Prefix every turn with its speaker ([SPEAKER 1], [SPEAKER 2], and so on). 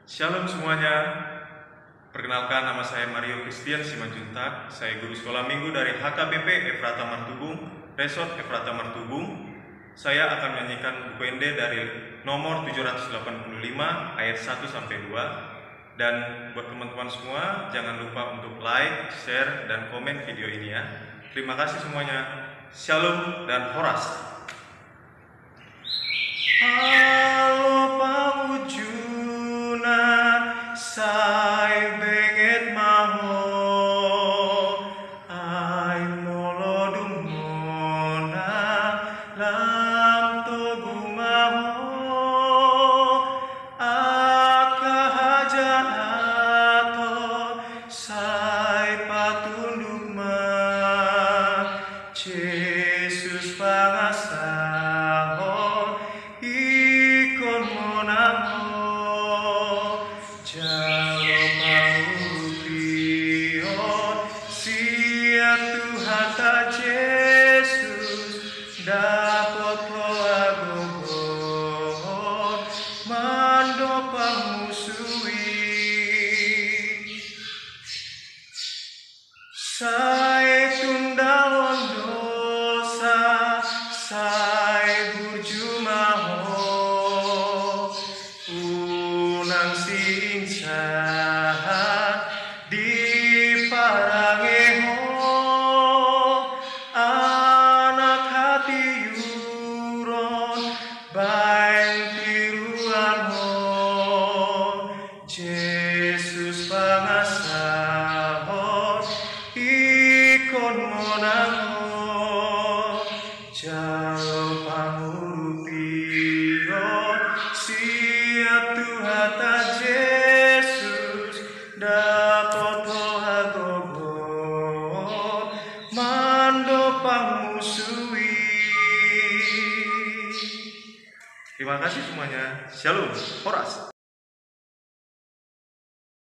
[SPEAKER 1] Shalom semuanya. Perkenalkan, nama saya Mario Christian Simanjuntak. Saya guru sekolah minggu dari HKBP Efrata Martubung, Resort Efrata Martubung. Saya akan menyanyikan buku ende dari nomor 785 ayat 1 sampai 2. Dan buat teman-teman semua, jangan lupa untuk like, share, dan komen video ini ya. Terima kasih semuanya. Shalom dan horas. Halo pamujuna, sai benget maho, ai molodum mona, lam togu maho, akahajato, sai patunduk ma, Jesus pangasaho, ikon monamo, jalo paupion, sia Tuhan ta Jesus, dapat agogon, mando pangusui, sai tundalon dosa, sai burjumaho, unang sinsa di parangeho, anak hati yuron baeng tiruan ho, Jesus pangasahon ikon monango, jalo pangurupion, sia Tuhan ta Jesus, dapat agogon, mando pangmusui. Terima kasih semuanya. Shalom, horas.